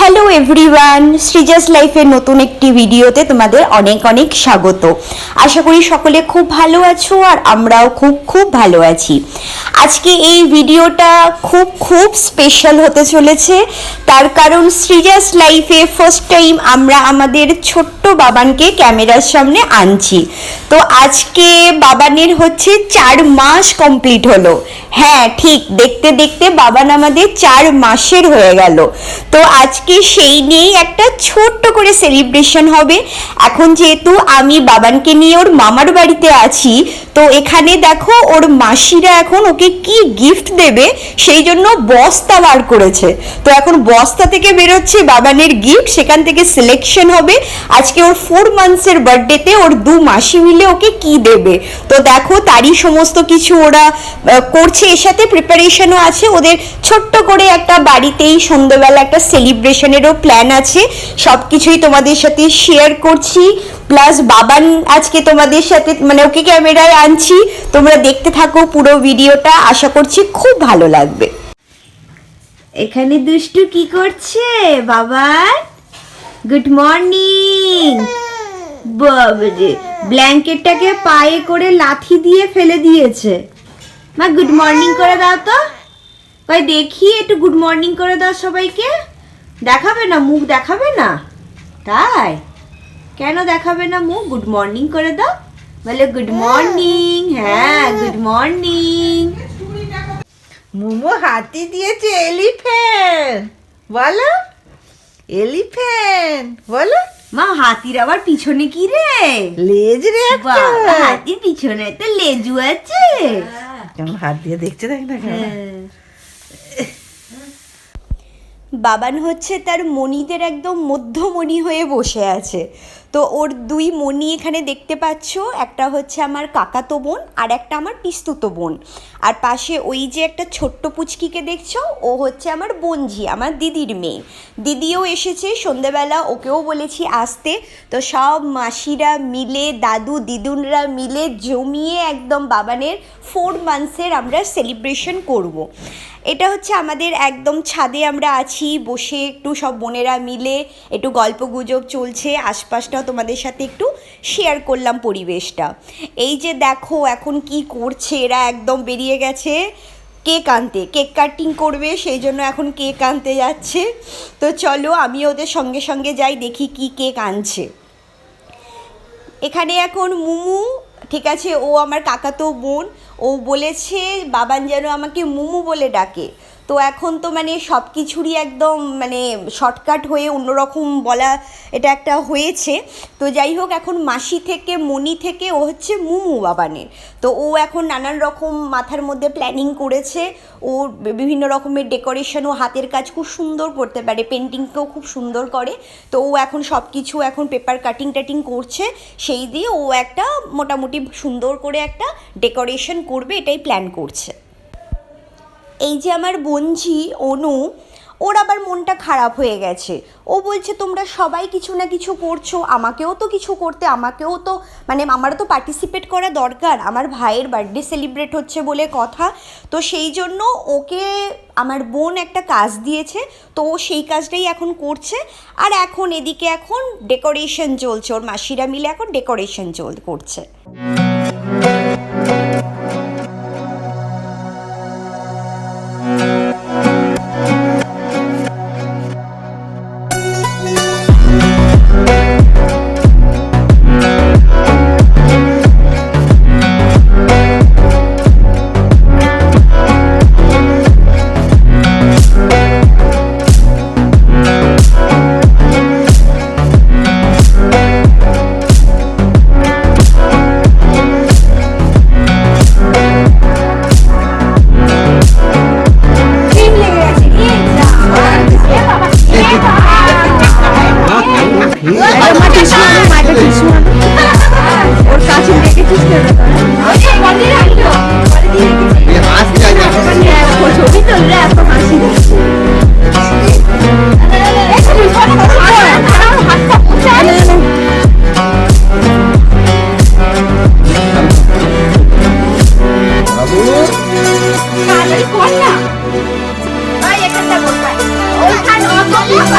Hello everyone, সৃজাস লাইফের নতুন একটি ভিডিওতে তোমাদের অনেক অনেক স্বাগত। আশা করি সকলে খুব ভালো আছো আর আমরাও খুব ভালো আছি। আজকে এই ভিডিওটা খুব স্পেশাল হতে চলেছে, তার কারণ সৃজাস লাইফে ফার্স্ট টাইম আমরা আমাদের ছোট্ট বাবানকে ক্যামেরার সামনে আনছি। তো আজকে বাবানের হচ্ছে 4 মাস কমপ্লিট হলো। হ্যাঁ ঠিক, দেখতে দেখতে বাবান আমাদের 4 মাসের হয়ে গেল। তো আজকে সেই নিয়েই একটা ছোট্ট করে সেলিব্রেশন হবে। এখন যেহেতু আমি বাবানকে নিয়ে ওর মামার বাড়িতে আছি, তো এখানে দেখো ওর মাসিরা এখন ওকে কি গিফট দেবে সেই জন্য বস্তা বার করেছে। তো এখন বস্তা থেকে বেরোচ্ছে বাবানের গিফট, সেখান থেকে সিলেকশন হবে আজকে ওর 4 মান্থসের বার্থডেতে ওর 2 মাসি মিলে ওকে কি দেবে। তো দেখো তারই সমস্ত কিছু ওরা করছে, এর সাথে প্রিপারেশনও আছে ওদের। ছোট্ট করে একটা বাড়িতেই সন্ধ্যাবেলা একটা সেলিব্রেশনেরও প্ল্যান আছে। সব কিছুই তোমাদের সাথে শেয়ার করছি, প্লাস বাবান আজকে তোমাদের সাথে মানে ওকে ক্যামেরায় আনছি। তোমরা দেখতে থাকো পুরো ভিডিওটা, আশা করছি খুব ভালো লাগবে। এখানে দুষ্টু কি করছে বাবা? Good morning. বাবারে, ব্ল্যাঙ্কেটটাকে পায়ে করে লাথি দিয়ে ফেলে দিয়েছে। মা গুড মর্নিং করে দাও তো, কই দেখি একটু গুড মর্নিং করে দাও সবাইকে। দেখাবে না, মুখ দেখাবে না? তাই কেন দেখাবে না মুখ? গুড মর্নিং করে দাও, বলে গুড মর্নিং। হ্যাঁ গুড মর্নিং। মোমো হাতি দিয়েছে এলিফ্যান্ট, বলো এলিফ্যান্ট বলো। মা হাতির আবার পিছনে কি রে? লেজ রে একটা। বাবা, হাতির পিছনে তো লেজু আছে। কেমন হাত দিয়ে দেখছে, দেখ না কেমন। বাবান হচ্ছে তার মণিদের একদম মধ্যমণি হয়ে বসে আছে। তো ওর 2 মণি এখানে দেখতে পাচ্ছ, একটা হচ্ছে আমার কাকাতো বোন আর একটা আমার পিস্তুতো বোন। আর পাশে ওই যে একটা ছোট্ট পুচকিকে দেখছো, ও হচ্ছে আমার বোনঝি, আমার দিদির মেয়ে। দিদিও এসেছে সন্ধেবেলা, ওকেও বলেছি আসতে। তো সব মাসিরা মিলে, দাদু দিদুনরা মিলে জমিয়ে একদম বাবানের 4 মান্থসের আমরা সেলিব্রেশন করব। এটা হচ্ছে আমাদের একদম ছাদে আমরা আছি বসে, একটু সব বোনেরা মিলে একটু গল্প গুজব চলছে। আশপাশটাও তোমাদের সাথে একটু শেয়ার করলাম পরিবেশটা। এই যে দেখো এখন কি করছে এরা, একদম বেরিয়ে গেছে কেক আনতে, কেক কাটিং করবে, সেই জন্য এখন কেক আনতে যাচ্ছে। তো চলো আমি ওদের সঙ্গে সঙ্গে যাই, দেখি কি কেক আনছে। এখানে এখন মুমু, ঠিক আছে, ও আমার কাকাতো বোন, ও বলেছে বাবান যেন আমাকে মুমু বলে ডাকে। তো এখন তো মানে সব কিছুরই একদম মানে শর্টকাট হয়ে অন্যরকম বলা এটা একটা হয়েছে। তো যাই হোক, এখন মাসি থেকে মণি থেকে ও হচ্ছে মুমু বাবানের। তো ও এখন নানান রকম মাথার মধ্যে প্ল্যানিং করেছে। ও বিভিন্ন রকমের ডেকোরেশন, ও হাতের কাজ খুব সুন্দর করতে পারে, পেন্টিংকেও খুব সুন্দর করে। তো ও এখন সব কিছু এখন পেপার কাটিং টাটিং করছে, সেই দিয়ে ও একটা মোটামুটি সুন্দর করে একটা ডেকোরেশন করবে, এটাই প্ল্যান করছে। এই যে আমার বোনঝি অনু, ওর আবার মনটা খারাপ হয়ে গেছে। ও বলছে তোমরা সবাই কিছু না কিছু করছো, আমাকেও তো কিছু করতে, আমাকেও তো মানে আমারও তো পার্টিসিপেট করা দরকার। আমার ভাইয়ের বার্থডে সেলিব্রেট হচ্ছে বলে কথা। তো সেই জন্য ওকে আমার বোন একটা কাজ দিয়েছে, তো ও সেই কাজটাই এখন করছে। আর এখন এদিকে এখন ডেকোরেশন চলছে, ওর মাসিরা মিলে এখন ডেকোরেশন করছে।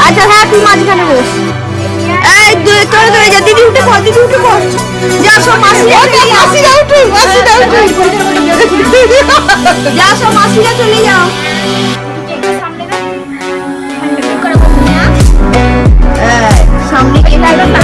আচ্ছা হ্যাঁ তুই মাঝখানে বস। এই তোরা তোরা যা, দিদি উঠে পড়, দিদি উঠে পড়। যা সব মাসিরা চলে যাও, মাসিরা উঠো, মাসিরা উঠো। যা সব মাসিরা চলে যাও। সামনে কে থাকবে?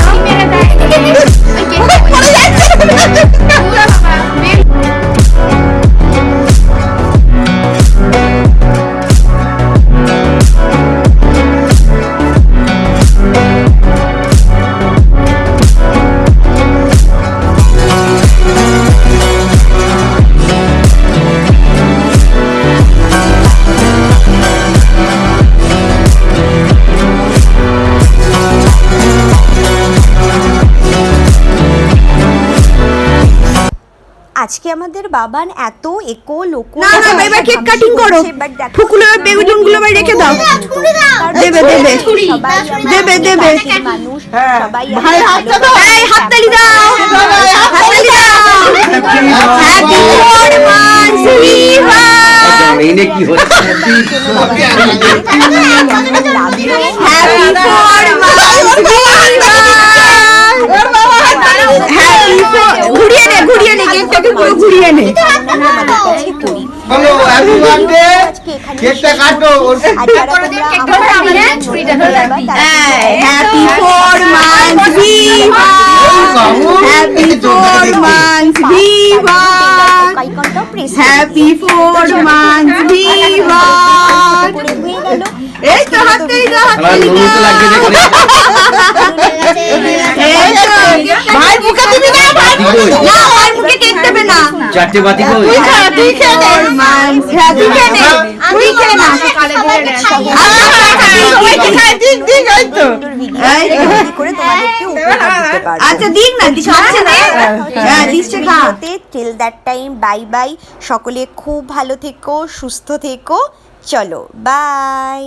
আজকে আমাদের বাবান এত একো লোকো। না না এবার কেক কাটিং করো। ফুকুলো বেগুনগুলো বাই রেখে দাও। দেবে দেবে দেবে দেবে মানুষ সবাই ভাই হাতটা দাও। এই হাততালি দাও, হাততালি দাও। হ্যাপি ফরমান্স ভিভা। মেইনে কি হচ্ছে? হ্যাপি ফরমান্স ভিভা। ঘুরিয়ে নে, ঘুরিয়ে নে, কেকটাকে পুরো ঘুরিয়ে নে। বলো হ্যাপি বার্থডে, কেকটা কাটো। হ্যাপি ফরমান্স ভিভা, হ্যাপি ফরমান্স ভিভা, হ্যাপি ফরমান্স ভিভা। এই তো হাততালি দাও, হাততালি দাও। এই তো ভাই মুখে দিবি না, ভাই না, ভাই মুখে কেক দেবে না। চারটে বাতি কই? তুই খেয়ে নে, তুই খেয়ে নে, তুই খেয়ে না। আচ্ছা দিক না, দিচ্ছে না। হ্যাঁ দিচ্ছে, খা। Till that time bye bye. সকলে খুব ভালো থেকো, সুস্থ থেকো। চলো বাই।